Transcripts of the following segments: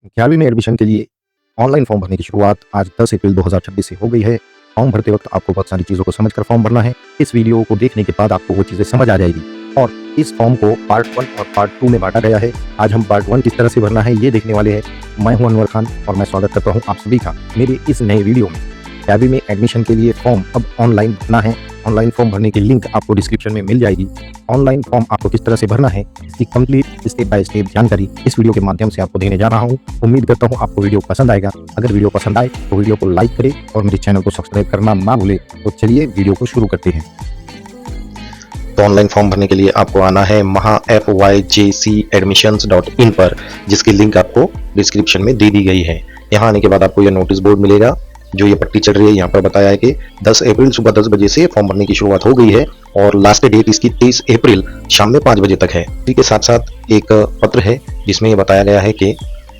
11वीं में एडमिशन के लिए ऑनलाइन फॉर्म भरने की शुरुआत आज 10 अप्रैल 2026 से हो गई है। फॉर्म भरते वक्त आपको बहुत सारी चीज़ों को समझकर फॉर्म भरना है। इस वीडियो को देखने के बाद आपको वो चीज़ें समझ आ जाएगी और इस फॉर्म को पार्ट 1 और पार्ट 2 में बांटा गया है। आज हम पार्ट 1 किस तरह से भरना है ये देखने वाले हैं। मैं हूं अनवर खान और मैं स्वागत करता हूं आप सभी का मेरे इस नए वीडियो में। 11वीं में एडमिशन के लिए फॉर्म अब ऑनलाइन भरना है। ऑनलाइन फॉर्म भरने की लिंक आपको डिस्क्रिप्शन में मिल जाएगी। ऑनलाइन फॉर्म आपको किस तरह से भरना है इसकी कंप्लीट स्टेप बाय स्टेप जानकारी इस वीडियो के माध्यम से आपको देने जा रहा हूं। उम्मीद करता हूं आपको वीडियो पसंद आएगा। अगर वीडियो पसंद आए तो वीडियो को लाइक करें और मेरे चैनल को सब्सक्राइब करना ना भूलें। तो चलिए वीडियो को शुरू करते हैं। तो ऑनलाइन फॉर्म भरने के लिए आपको आना है mahafyjcadmissions.in पर, जिसकी लिंक आपको डिस्क्रिप्शन में दे दी गई है। यहाँ आने के बाद आपको यह नोटिस बोर्ड मिलेगा। जो ये पट्टी चल रही है यहाँ पर बताया है कि 10 अप्रैल सुबह 10 बजे से फॉर्म भरने की शुरुआत हो गई है और लास्ट डेट इसकी 23 अप्रैल शाम में 5 बजे तक है। इसी के साथ साथ एक पत्र है जिसमें ये बताया गया है कि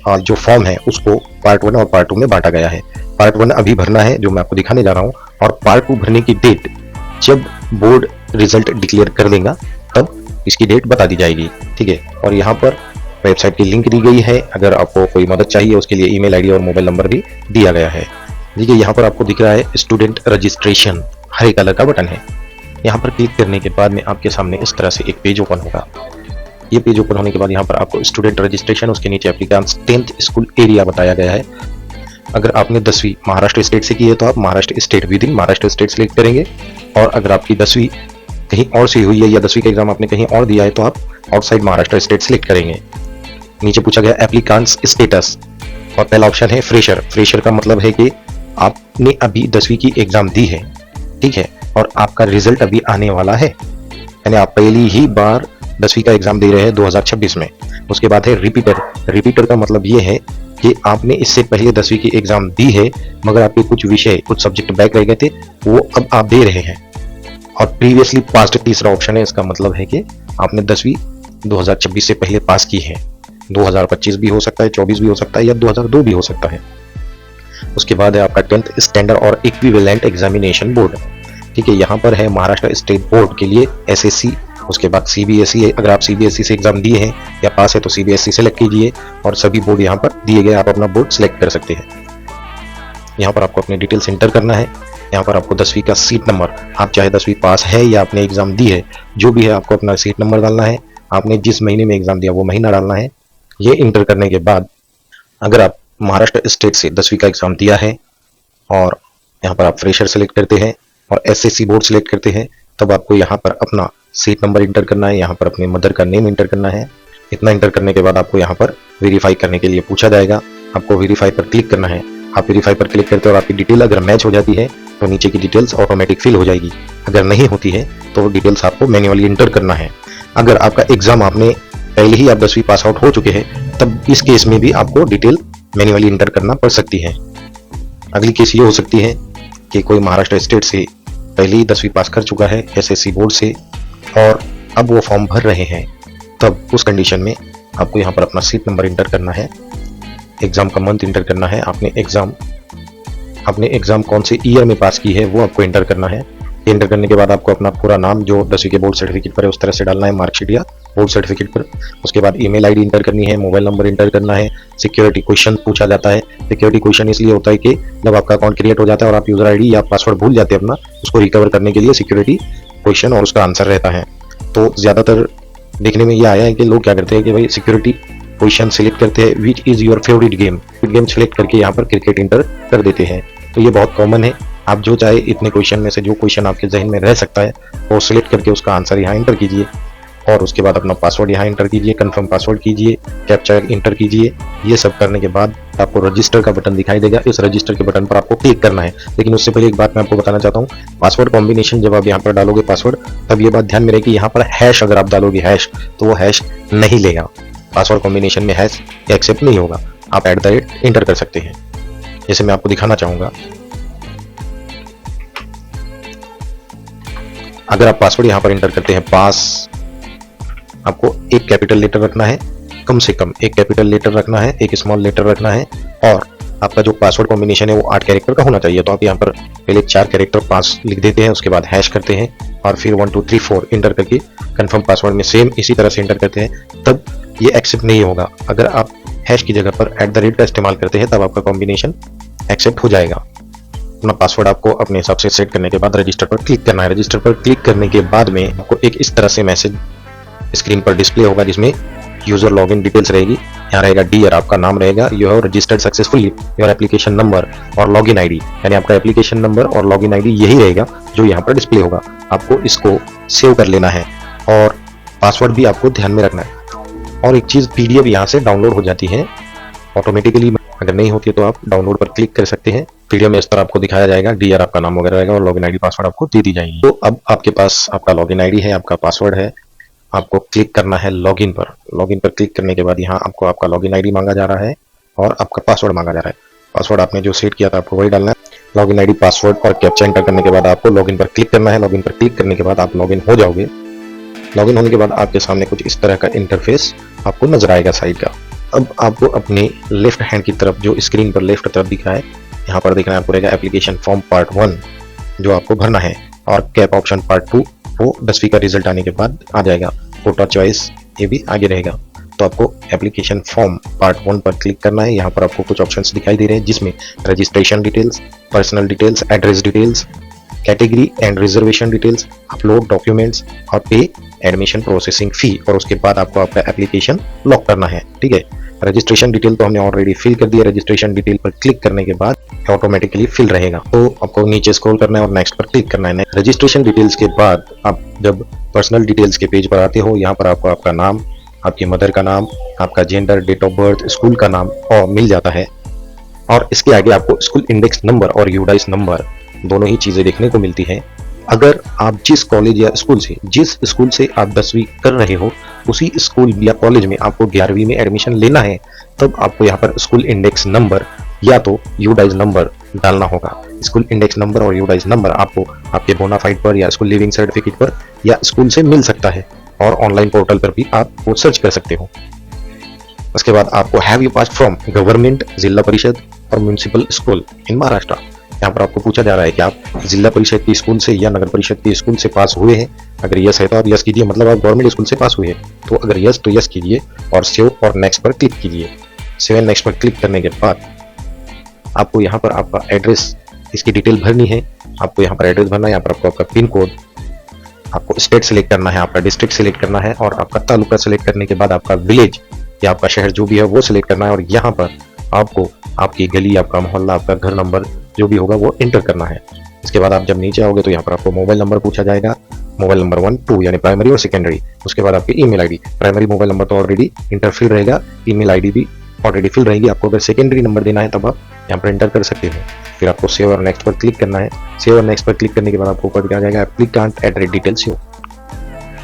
जो फॉर्म है उसको पार्ट 1 और पार्ट 2 में बांटा गया है। पार्ट 1 अभी भरना है जो मैं आपको दिखाने जा रहा हूँ, और पार्ट 2 भरने की डेट जब बोर्ड रिजल्ट डिक्लेयर कर देगा तब इसकी डेट बता दी जाएगी। ठीक है, और यहाँ पर वेबसाइट की लिंक दी गई है। अगर आपको कोई मदद चाहिए उसके लिए ईमेल आईडी और मोबाइल नंबर भी दिया गया है। देखिए यहाँ पर आपको दिख रहा है स्टूडेंट रजिस्ट्रेशन, हरे कलर का बटन है। यहाँ पर क्लिक करने के बाद में आपके सामने इस तरह से एक पेज ओपन होगा। ये पेज ओपन होने के बाद यहाँ पर आपको स्टूडेंट रजिस्ट्रेशन, उसके नीचे एप्लीकेंट्स 10th स्कूल एरिया बताया गया है। अगर आपने 10वीं महाराष्ट्र स्टेट से की है तो आप Maharashtra state with in Maharashtra state select करेंगे, और अगर आपकी 10वीं कहीं और से हुई है या 10वीं का एग्जाम आपने कहीं और दिया है तो आप आउटसाइड महाराष्ट्र स्टेट सेलेक्ट करेंगे। नीचे पूछा गया एप्लीकेंट्स स्टेटस, और पहला ऑप्शन है फ्रेशर। फ्रेशर का मतलब है कि आपने अभी 10वीं की एग्जाम दी है, ठीक है, और आपका रिजल्ट अभी आने वाला है, यानी आप पहली ही बार 10वीं का एग्जाम दे रहे हैं 2026 में। उसके बाद है रिपीटर। रिपीटर का मतलब ये है कि आपने इससे पहले 10वीं की एग्जाम दी है मगर आपके कुछ विषय, कुछ सब्जेक्ट बैक रह गए थे, वो अब आप दे रहे हैं। और प्रीवियसली पास्ड तीसरा ऑप्शन है। इसका मतलब है कि आपने 10वीं 2026 से पहले पास की है। 2025 भी हो सकता है, 24 भी हो सकता है, या 2002 भी हो सकता है। उसके बाद है आपका 10th स्टैंडर्ड और इक्विवेलेंट एग्जामिनेशन बोर्ड। ठीक है, यहाँ पर है महाराष्ट्र स्टेट बोर्ड के लिए एसएससी, उसके बाद सीबीएसई है। अगर आप सीबीएसई से एग्जाम दिए हैं या पास है तो सीबीएसई सेलेक्ट कीजिए, और सभी बोर्ड यहाँ पर दिए गए, आप अपना बोर्ड सेलेक्ट कर सकते हैं। यहाँ पर आपको अपने डिटेल्स एंटर करना है। यहाँ पर आपको 10वीं का सीट नंबर, आप चाहे 10वीं पास है या आपने एग्जाम दी है, जो भी है आपको अपना सीट नंबर डालना है। आपने जिस महीने में एग्जाम दिया वो महीना डालना है। ये इंटर करने के बाद अगर आप महाराष्ट्र स्टेट से 10वीं का एग्जाम दिया है और यहाँ पर आप फ्रेशर सेलेक्ट करते हैं और एसएससी बोर्ड सेलेक्ट करते हैं, तब आपको यहाँ पर अपना सीट नंबर इंटर करना है। यहाँ पर अपने मदर का नेम इंटर करना है। इतना इंटर करने के बाद आपको यहाँ पर वेरीफाई करने के लिए पूछा जाएगा। आपको वेरीफाई पर क्लिक करना है। आप वेरीफाई पर क्लिक करते हो और आपकी डिटेल अगर मैच हो जाती है तो नीचे की डिटेल्स ऑटोमेटिक फिल हो जाएगी। अगर नहीं होती है तो डिटेल्स आपको मैन्युअली इंटर करना है। अगर आपका एग्जाम आपने पहले ही आप 10वीं पास आउट हो चुके हैं तब इस केस में भी आपको डिटेल मैन्युअली इंटर करना पड़ सकती है। अगली केस ये हो सकती है कि कोई महाराष्ट्र स्टेट से पहले ही 10वीं पास कर चुका है एसएससी बोर्ड से और अब वो फॉर्म भर रहे हैं, तब उस कंडीशन में आपको यहाँ पर अपना सीट नंबर इंटर करना है, एग्जाम का मंथ इंटर करना है, आपने एग्जाम कौन से ईयर में पास की है वो आपको इंटर करना है। इंटर करने के बाद आपको अपना पूरा नाम जो 10वीं के बोर्ड सर्टिफिकेट पर है उस तरह से डालना है, मार्कशीट या बोर्ड सर्टिफिकेट पर। उसके बाद ईमेल आईडी इंटर करनी है, मोबाइल नंबर इंटर करना है। सिक्योरिटी क्वेश्चन पूछा जाता है। सिक्योरिटी क्वेश्चन इसलिए होता है कि जब आपका अकाउंट क्रिएट हो जाता है और आप यूजर आईडी या पासवर्ड भूल जाते हैं अपना, उसको रिकवर करने के लिए सिक्योरिटी क्वेश्चन और उसका आंसर रहता है। तो ज्यादातर देखने में ये आया है कि लोग क्या करते हैं कि भाई सिक्योरिटी क्वेश्चन सिलेक्ट करते हैं, which is your favourite game select करके यहाँ पर क्रिकेट इंटर कर देते हैं। तो ये बहुत कॉमन है। आप जो चाहे इतने क्वेश्चन में से जो क्वेश्चन आपके जहन में रह सकता है वो सिलेक्ट करके उसका आंसर यहाँ इंटर कीजिए, और उसके बाद अपना पासवर्ड यहाँ इंटर कीजिए, कंफर्म पासवर्ड कीजिए, कैप्चा इंटर कीजिए। ये सब करने के बाद आपको रजिस्टर का बटन दिखाई देगा। इस रजिस्टर के बटन पर आपको क्लिक करना है। लेकिन उससे पहले एक बात मैं आपको बताना चाहता हूँ, पासवर्ड कॉम्बिनेशन जब आप यहाँ पर डालोगे पासवर्ड, तब ये बात ध्यान में रहे कि यहाँ पर हैश अगर आप डालोगे हैश तो वो हैश नहीं लेगा। पासवर्ड कॉम्बिनेशन में हैश एक्सेप्ट नहीं होगा। आप @ इंटर कर सकते हैं, जैसे मैं आपको दिखाना चाहूंगा। अगर आप पासवर्ड यहाँ पर इंटर करते हैं पास, आपको एक कैपिटल लेटर रखना है, कम से कम एक कैपिटल लेटर रखना है, एक स्मॉल लेटर रखना है, और आपका जो पासवर्ड कॉम्बिनेशन है वो 8 कैरेक्टर का होना चाहिए। तो आप यहाँ पर पहले 4 कैरेक्टर पास लिख देते हैं, उसके बाद हैश करते हैं और फिर 1 2 3 4 इंटर करके कंफर्म पासवर्ड में सेम इसी तरह से इंटर करते हैं, तब ये एक्सेप्ट नहीं होगा। अगर आप हैश की जगह पर @ का इस्तेमाल करते हैं तब आपका कॉम्बिनेशन एक्सेप्ट हो जाएगा। अपना पासवर्ड आपको अपने हिसाब से सेट करने के बाद रजिस्टर पर क्लिक करना है। रजिस्टर पर क्लिक करने के बाद में आपको एक इस तरह से मैसेज स्क्रीन पर डिस्प्ले होगा जिसमें यूजर लॉगिन डिटेल्स रहेगी। यहाँ रहेगा डियर, आपका नाम रहेगा, you have registered successfully your application number और लॉगिन आईडी, यानी आपका एप्लीकेशन नंबर और लॉगिन आईडी यही रहेगा जो यहाँ पर डिस्प्ले होगा। आपको इसको सेव कर लेना है और पासवर्ड भी आपको ध्यान में रखना है। और एक चीज़, PDF यहाँ से डाउनलोड हो जाती है ऑटोमेटिकली, अगर नहीं होती है तो आप डाउनलोड पर क्लिक कर सकते हैं। PDF में इस तरह आपको दिखाया जाएगा, डियर आपका नाम वगैरह रहेगा और लॉगिन आईडी पासवर्ड आपको दे दी जाएगी। तो अब आपके पास आपका लॉगिन आईडी है, आपका पासवर्ड है, आपको क्लिक करना है लॉगिन पर। लॉगिन पर क्लिक करने के बाद यहाँ आपको आपका लॉगिन आईडी मांगा जा रहा है और आपका पासवर्ड मांगा जा रहा है। पासवर्ड आपने जो सेट किया था आपको वही डालना है। लॉगिन आईडी, पासवर्ड और कैप्चा एंटर करने के बाद आपको लॉगिन पर क्लिक करना है। लॉगिन पर क्लिक करने के बाद आप लॉगिन हो जाओगे। लॉगिन होने के बाद आपके सामने कुछ इस तरह का इंटरफेस आपको नजर आएगा साइड का। अब आपको अपने लेफ्ट हैंड की तरफ जो स्क्रीन पर लेफ्ट तरफ दिख रहा है, यहाँ पर दिख रहा है आपको रहेगा एप्लीकेशन फॉर्म पार्ट 1 जो आपको भरना है, और कैप ऑप्शन पार्ट 2 वो 10वीं का रिजल्ट आने के बाद आ जाएगा। कोटा चॉइस ये भी आगे रहेगा। तो आपको एप्लीकेशन फॉर्म पार्ट 1 पर क्लिक करना है। यहाँ पर आपको कुछ ऑप्शंस दिखाई दे रहे हैं जिसमें registration details, personal details, address details, category and reservation details, upload documents और पे एडमिशन प्रोसेसिंग फी, और उसके बाद आपको आपका एप्लीकेशन लॉक करना है। ठीक है, रजिस्ट्रेशन डिटेल तो हमने ऑलरेडी फिल कर दिया। रजिस्ट्रेशन डिटेल पर क्लिक करने के बाद ऑटोमेटिकली फिल रहेगा। तो आपको नीचे स्क्रॉल करना है और नेक्स्ट पर क्लिक करना है। रजिस्ट्रेशन डिटेल्स के बाद आप जब पर्सनल डिटेल्स के पेज पर आते हो, यहाँ पर आपको आपका नाम, आपकी मदर का नाम, आपका gender, date of birth, school का नाम और मिल जाता है। और इसके आगे आपको स्कूल इंडेक्स नंबर और यूडाइस नंबर दोनों ही चीजें देखने को मिलती हैं। अगर आप जिस कॉलेज या जिस स्कूल से आप 10वीं कर रहे हो उसी स्कूल या कॉलेज में आपको 11वीं में एडमिशन लेना है, तब आपको यहाँ पर स्कूल इंडेक्स नंबर या तो यूडाइस नंबर डालना होगा। स्कूल इंडेक्स नंबर और यूडाइस नंबर आपको आपके बोनाफाइड पर या स्कूल लिविंग सर्टिफिकेट पर या स्कूल से मिल सकता है, और ऑनलाइन पोर्टल पर भी आप वो सर्च कर सकते हो। उसके बाद आपको have you pass from government, जिला परिषद और म्यूनिसिपल स्कूल इन महाराष्ट्र। यहाँ पर आपको पूछा जा रहा है कि आप जिला परिषद की स्कूल से या नगर परिषद की स्कूल से पास हुए हैं। अगर यस है तो आप यस कीजिए, मतलब आप गवर्नमेंट स्कूल से पास हुए हैं। तो अगर यस तो यस कीजिए और सेव और नेक्स्ट पर क्लिक कीजिए। सेव एंड नेक्स्ट पर क्लिक करने के बाद आपको यहाँ पर आपका एड्रेस, इसकी डिटेल भरनी है। आपको यहाँ पर एड्रेस भरना है, यहाँ पर आपको आपका पिन कोड, आपको स्टेट सेलेक्ट करना है, आपका डिस्ट्रिक्ट सेलेक्ट करना है और आपका तालुका सेलेक्ट करने के बाद आपका विलेज या आपका शहर जो भी है वो सिलेक्ट करना है। और यहाँ पर आपको आपकी गली, आपका मोहल्ला, आपका घर नंबर जो भी होगा वो एंटर करना है। इसके बाद आप जब नीचे आओगे तो यहाँ पर आपको मोबाइल नंबर पूछा जाएगा, मोबाइल नंबर 1, 2 यानी प्राइमरी और सेकेंडरी। उसके बाद आपकी email ID, primary mobile number तो ऑलरेडी इंटर फिल रहेगा, ईमेल आईडी भी ऑलरेडी फिल रहेगी। आपको अगर सेकेंडरी नंबर देना है तब आप यहाँ पर एंटर कर सकते हो। फिर आपको सेव और नेक्स्ट पर क्लिक करना है। सेव और नेक्स्ट पर क्लिक करने के बाद आपको ऊपर दिखाया जाएगा एप्लीकेंट एड्रेस डिटेल्स शो।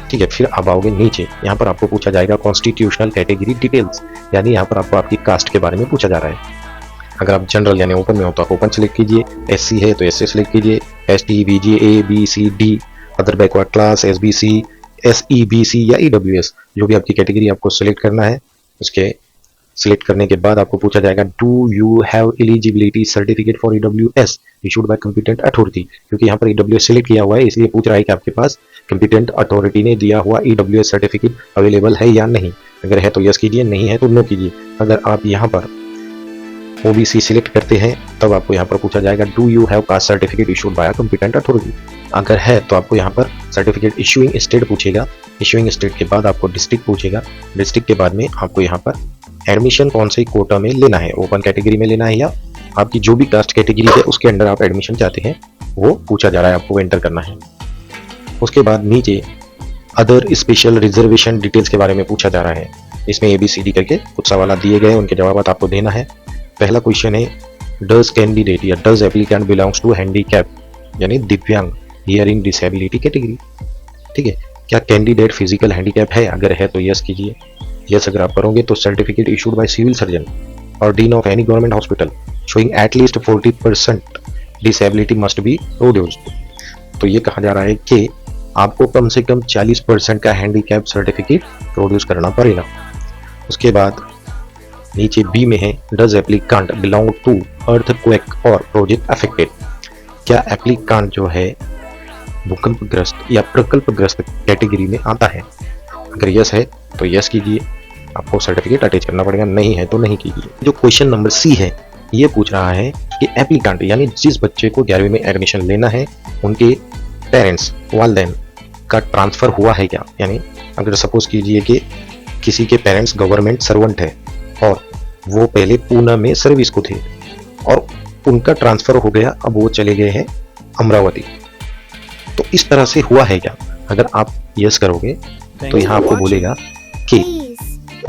ठीक है, फिर आप आओगे नीचे, यहाँ पर आपको पूछा जाएगा कॉन्स्टिट्यूशनल कैटेगरी डिटेल्स, यानी यहाँ पर आपको आपकी कास्ट के बारे में पूछा जा रहा है। अगर आप जनरल यानी ओपन में हो तो आप ओपन सेलेक्ट कीजिए, SC है तो SC सेलेक्ट कीजिए, ST, BG, A, B, C, D, other backward class, SBC, SE, BC या EWS जो भी आपकी कैटेगरी आपको सिलेक्ट करना है। उसके सिलेक्ट करने के बाद आपको पूछा जाएगा do you have eligibility certificate for EWS issued by competent authority, क्योंकि यहाँ पर EWS सिलेक्ट किया हुआ है इसलिए पूछ रहा है कि आपके पास कॉम्पिटेंट अथॉरिटी ने दिया हुआ EWS सर्टिफिकेट अवेलेबल है या नहीं। अगर है तो यस कीजिए, नहीं है तो नो कीजिए। अगर आप यहाँ पर OBC सिलेक्ट करते हैं तब आपको यहाँ पर पूछा जाएगा do you have caste certificate issued bye competent authority. अगर है तो आपको यहाँ पर सर्टिफिकेट इशूइंग स्टेट पूछेगा। इशूइंग स्टेट के बाद आपको डिस्ट्रिक्ट पूछेगा। डिस्ट्रिक्ट के बाद में आपको यहाँ पर एडमिशन कौन से कोटा में लेना है, ओपन कैटेगरी में लेना है या आपकी जो भी कास्ट कैटेगरी है उसके अंडर आप एडमिशन चाहते हैं वो पूछा जा रहा है, आपको एंटर करना है। उसके बाद नीचे अदर स्पेशल रिजर्वेशन डिटेल्स के बारे में पूछा जा रहा है। इसमें ABCD करके कुछ सवाल दिए गए, उनके जवाब आपको देना है। पहला क्वेश्चन है डज कैंडिडेट या does applicant belongs to handicap यानी दिव्यांग हियरिंग डिसेबिलिटी कैटेगरी। ठीक है, क्या कैंडिडेट फिजिकल हैंडीकैप है? अगर है तो यस कीजिए। यस अगर आप करोगे तो certificate issued by civil surgeon और dean of any government hospital showing at least 40% disability must be produced. तो ये कहा जा रहा है कि आपको कम से कम 40% का हैंडीकैप सर्टिफिकेट प्रोड्यूस करना पड़ेगा। उसके बाद नीचे बी में है does applicant belong to earthquake और प्रोजेक्ट अफेक्टेड। क्या एप्लीकेंट जो है भूकंपग्रस्त या प्रकल्पग्रस्त कैटेगरी में आता है? अगर यस है तो यस कीजिए। आपको सर्टिफिकेट अटैच करना पड़ेगा, नहीं है तो नहीं कीजिए। जो क्वेश्चन नंबर सी है ये पूछ रहा है कि एप्लीकेंट यानी जिस बच्चे को 11वीं में एडमिशन लेना है उनके पेरेंट्स वालिदैन का ट्रांसफ़र हुआ है क्या। यानी अगर सपोज कीजिए कि किसी के पेरेंट्स गवर्नमेंट सर्वेंट है और वो पहले पूना में सर्विस को थे और उनका ट्रांसफ़र हो गया, अब वो चले गए हैं अमरावती, तो इस तरह से हुआ है क्या। अगर आप यस करोगे तो यहाँ आपको बोलेगा कि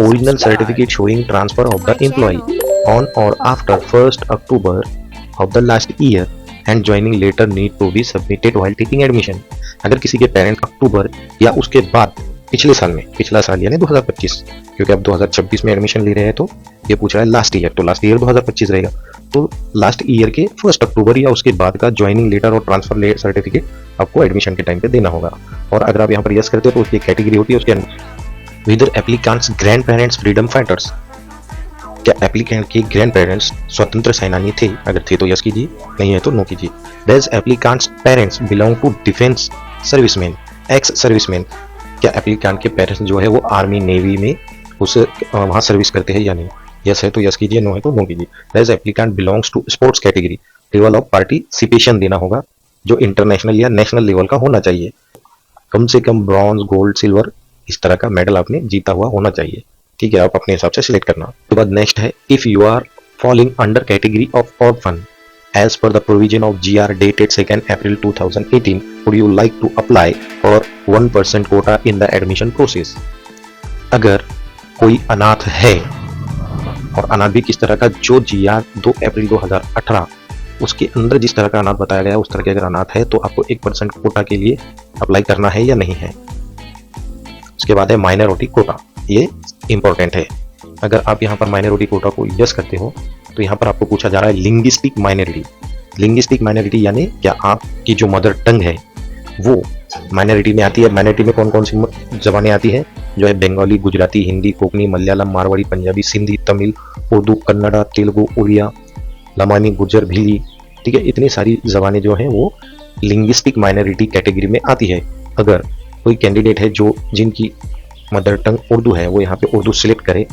original certificate showing transfer of the employ on or after 1 October of the last year and joining letter need to be submitted while taking admission. अगर किसी के पेरेंट अक्टूबर या उसके बाद पिछले साल में, पिछला साल यानी 2025, क्योंकि अब 2026 में एडमिशन ले रहे हैं तो ये पूछ रहा है लास्ट ईयर, तो लास्ट ईयर 2025 रहेगा, तो लास्ट ईयर के 1 अक्टूबर या उसके बाद का ज्वाइनिंग लेटर और ट्रांसफर सर्टिफिकेट आपको एडमिशन के टाइम पे देना होगा। और अगर आप यहाँ पर यस करते हो तो उसकी कैटेगरी होती है उसके अंदर whether applicants grand parents freedom fighters. क्या एप्लीकेंट के ग्रैंड पेरेंट्स स्वतंत्र सेनानी थे, अगर थे तो यस कीजिए, नहीं है तो नो कीजिए। Does applicant's parents belong to defence serviceman ex serviceman. क्या एप्लीकेंट के पेरेंट्स जो है वो आर्मी नेवी में उस वहाँ सर्विस करते हैं या नहीं, यस है तो यस कीजिए, नो है तो नो कीजिए। Does applicant belongs to sports category, level of participation देना होगा जो इंटरनेशनल या नेशनल लेवल का होना चाहिए, कम से कम ब्रॉन्ज गोल्ड सिल्वर इस तरह का मेडल आपने जीता हुआ होना चाहिए। ठीक है, आप अपने हिसाब से सिलेक्ट करना। उसके बाद नेक्स्ट है if you are falling under category of orphan as per the provision of GR dated 2nd April 2018 would you like to apply for 1% quota in the admission process। अगर कोई अनाथ है और अनाथ भी किस तरह का, जो GR 2 अप्रैल 2018 उसके अंदर जिस तरह का अनाथ बताया गया उस तरह के अगर अनाथ है तो आपको 1% कोटा के लिए अप्लाई करना है या नहीं है। उसके बाद है माइनॉरिटी कोटा, ये इंपॉर्टेंट है। अगर आप यहाँ पर माइनॉरिटी कोटा को यस करते हो तो यहाँ पर आपको पूछा जा रहा है लिंग्विस्टिक माइनॉरिटी। लिंग्विस्टिक माइनॉरिटी यानी क्या आपकी जो मदर टंग है वो माइनॉरिटी में आती है। माइनॉरिटी में कौन कौन सी जबानें आती हैं, जो है बंगाली, गुजराती, हिंदी, कोंकणी, मलयालम, मारवाड़ी, पंजाबी, सिंधी, तमिल, उर्दू, कन्नड़ा, तेलुगु, उड़िया, लमानी, गुर्जर, भीली। ठीक है, इतनी सारी जबानें जो हैं वो लिंग्विस्टिक माइनॉरिटी कैटेगरी में आती है। अगर कोई कैंडिडेट है जो जिनकी मदर टंग उर्दू है वो यहाँ पे उर्दू सिलेक्ट करे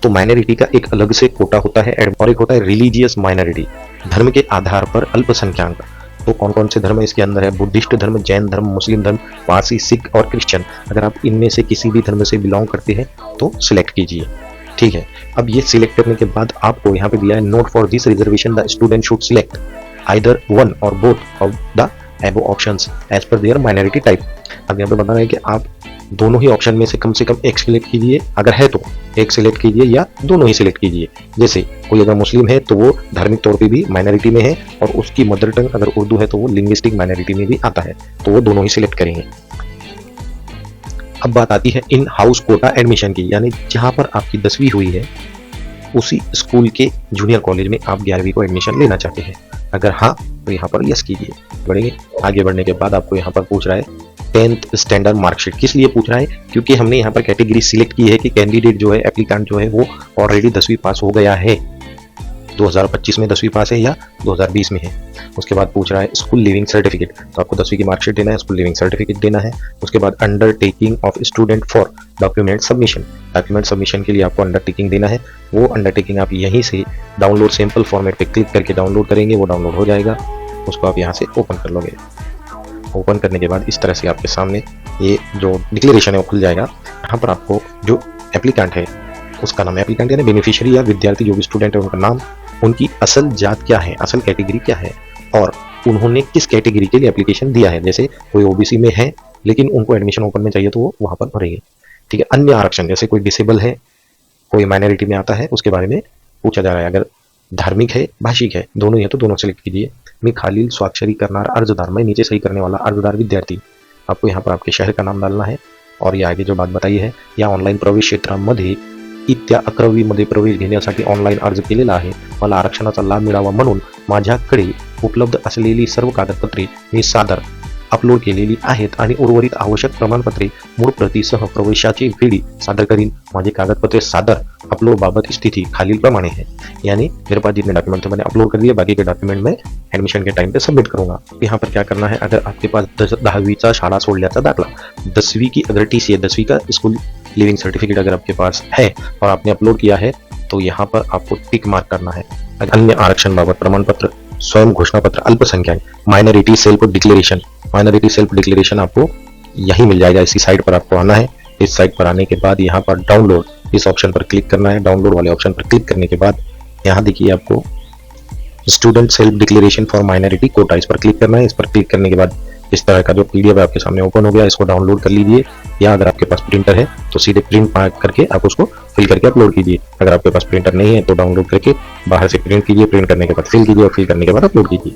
तो माइनॉरिटी का एक अलग से कोटा होता है और एक होता है रिलीजियस माइनॉरिटी, धर्म के आधार पर अल्पसंख्याक। तो कौन कौन से धर्म इसके अंदर है, बुद्धिस्ट धर्म, जैन धर्म, मुस्लिम धर्म, पारसी, सिख और क्रिश्चियन। अगर आप इनमें से किसी भी धर्म से बिलोंग करते हैं तो सिलेक्ट कीजिए। ठीक है, अब ये सिलेक्ट करने के बाद आपको यहाँ पे दिया है note for this reservation the student should select either one or both of the above options as per their minority type. अब यहाँ पे बता रहे हैं कि आप दोनों ही ऑप्शन में से कम एक सिलेक्ट कीजिए, अगर है तो एक सिलेक्ट कीजिए या दोनों ही सिलेक्ट कीजिए। जैसे कोई अगर मुस्लिम है तो वो धार्मिक तौर पे भी माइनॉरिटी में है और उसकी मदर टंग अगर उर्दू है तो वो लिंग्विस्टिक माइनॉरिटी में भी आता है, तो वो दोनों ही सिलेक्ट करेंगे। अब बात आती है इन हाउस कोटा एडमिशन की, यानी जहां पर आपकी 10वीं हुई है उसी स्कूल के जूनियर कॉलेज में आप 11वीं को एडमिशन लेना चाहते हैं। अगर हाँ तो यहाँ पर यस कीजिए। बढ़ेंगे आगे बढ़ने के बाद आपको यहाँ पर पूछ रहा है 10th स्टैंडर्ड मार्कशीट। किस लिए पूछ रहा है, क्योंकि हमने यहाँ पर कैटेगरी सिलेक्ट की है कि कैंडिडेट जो है, एप्लीकेंट जो है वो ऑलरेडी 10वीं पास हो गया है, 2025 में 10वीं पास है या 2020 में है। उसके बाद पूछ रहा है स्कूल लिविंग सर्टिफिकेट, तो आपको 10वीं की मार्कशीट देना है, स्कूल लिविंग सर्टिफिकेट देना है। उसके बाद undertaking of student for document submission, document submission के लिए आपको अंडरटेकिंग देना है। वो अंडरटेकिंग आप यहीं से डाउनलोड सैंपल फॉर्मेट पे क्लिक करके डाउनलोड करेंगे, वो डाउनलोड हो जाएगा, उसको आप यहाँ से ओपन कर लोगे। ओपन करने के बाद इस तरह से आपके सामने ये जो डिक्लेरेशन है वो खुल जाएगा। यहाँ पर आपको जो एप्लीकेंट है उसका नाम, एप्लीकेंट यानी बेनिफिशियरी या विद्यार्थी जो भी स्टूडेंट है उनका नाम, उनकी असल जात क्या है, असल कैटेगरी क्या है और उन्होंने किस कैटेगरी के लिए एप्लीकेशन दिया है। जैसे कोई ओबीसी में है लेकिन उनको एडमिशन ओपन में चाहिए तो वो वहाँ पर भरेंगे। ठीक है, अन्य आरक्षण जैसे कोई डिसेबल है, कोई माइनॉरिटी में आता है, उसके बारे में पूछा जा रहा है। अगर धार्मिक है, भाषिक है, दोनों ही है तो दोनों सेलेक्ट कीजिए। मी खालील स्वाक्षरी करनार अर्जदार, मैं नीचे सही करने वाला अर्जदार विद्यार्थी। आपको यहाँ पर आपके शहर का नाम डालना है और ये आगे जो बात बताई है, या ऑनलाईन प्रवेश क्षेत्रामध्ये इत्या 11वी मध्ये प्रवेश घेण्यासाठी ऑनलाईन अर्ज केलेला आहे। मला आरक्षणाचा लाभ मिळावा म्हणून माझ्याकडे उपलब्ध असलेली सर्व कागदपत्रे मी सादर अपलोड केलेली आहेत आणि उर्वरित आवश्यक प्रमाणपत्रे मूळ प्रतीसह प्रवेशाची वेळी सादर करीन। माझे कागदपत्रे सादर अपलोड बाबत स्थिति खालील प्रमाणे है, यानी मेरे पास जितने डॉक्यूमेंट थे मैंने अपलोड कर दिए, बाकी के डॉक्यूमेंट मैं एडमिशन के टाइम पे सबमिट करूंगा। यहाँ पर क्या करना है, अगर आपके पास 10वीचा शाळा सोडल्याचा दाखला, 10वीं की अगर टीसी है, 10वीं का स्कूल लिविंग सर्टिफिकेट अगर आपके पास है और आपने अपलोड किया है तो यहाँ पर आपको टिक मार्क करना है। अन्य आरक्षण बाबत प्रमाण पत्र, स्वयं घोषणा पत्र, अल्पसंख्यक, माइनॉरिटी सेल्फ डिक्लेरेशन आपको यही मिल जाएगा। इसी साइट पर आपको आना है। इस साइट पर आने के बाद यहाँ पर डाउनलोड, इस ऑप्शन पर क्लिक करना है। डाउनलोड वाले ऑप्शन पर क्लिक करने के बाद यहाँ देखिए आपको student self declaration for minority quota, इस पर क्लिक करना है। इस पर क्लिक करने के बाद इस तरह का जो पीडीएफ आपके सामने ओपन हो गया, इसको डाउनलोड कर लीजिए, या अगर आपके पास प्रिंटर है तो सीधे प्रिंट करके आप उसको फिल करके अपलोड कीजिए। अगर आपके पास प्रिंटर नहीं है तो डाउनलोड करके बाहर से प्रिंट कीजिए, प्रिंट करने के बाद फिल कीजिए और फिल करने के बाद अपलोड कीजिए।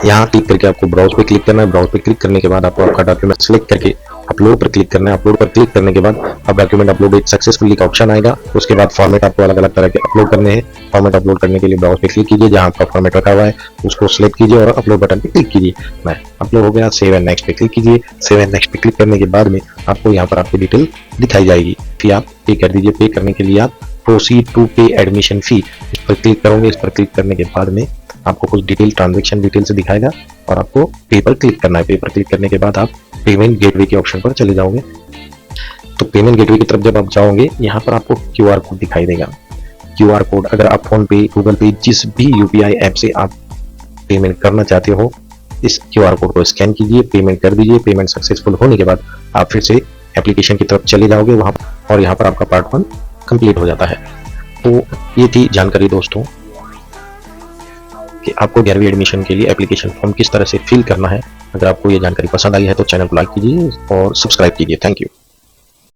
यहाँ क्लिक करके आपको ब्राउज पे क्लिक करना है। ब्राउज पे क्लिक करने के बाद आपको आपका डॉक्यूमेंट सेलेक्ट करके अपलोड पर क्लिक करना है। अपलोड पर क्लिक करने के बाद अब डॉक्यूमेंट अपलोडेड सक्सेसफुली का ऑप्शन आएगा। उसके बाद फॉर्मेट आपको अलग अलग तरह के अपलोड करने हैं। फॉर्मेट अपलोड करने के लिए ब्राउज पे क्लिक कीजिए, जहां आपका फॉर्मेट रखा हुआ है उसको सिलेक्ट कीजिए और अपलोड बटन पे क्लिक कीजिए। मैं अपलोड हो गया, सेव एंड नेक्स्ट पे क्लिक कीजिए। सेव एंड नेक्स्ट पे क्लिक करने के बाद में आपको यहाँ पर आपकी डिटेल दिखाई जाएगी। फिर आप पे कर दीजिए। पे करने के लिए आप प्रोसीड टू पे एडमिशन फी, इस पर क्लिक करोगे। इस पर क्लिक करने के बाद में आपको कुछ डिटेल, ट्रांजैक्शन डिटेल से दिखाएगा और आपको पे पर क्लिक करना है। पे पर क्लिक करने के बाद आप पेमेंट गेटवे के ऑप्शन पर चले जाओगे। तो पेमेंट गेटवे की तरफ जब आप जाओगे, यहाँ पर आपको क्यूआर कोड दिखाई देगा। क्यूआर कोड अगर आप फोन पे, गूगल पे, जिस भी यूपीआई ऐप से आप पेमेंट करना चाहते हो, इस क्यूआर कोड को स्कैन कीजिए, पेमेंट कर दीजिए। पेमेंट सक्सेसफुल होने के बाद आप फिर से एप्लीकेशन की तरफ चले जाओगे वहां और यहाँ पर आपका पार्ट 1 कंप्लीट हो जाता है। तो ये थी जानकारी दोस्तों कि आपको 11वीं एडमिशन के लिए एप्लीकेशन फॉर्म किस तरह से फिल करना है। अगर आपको ये जानकारी पसंद आई है तो चैनल को लाइक कीजिए और सब्सक्राइब कीजिए। Thank you.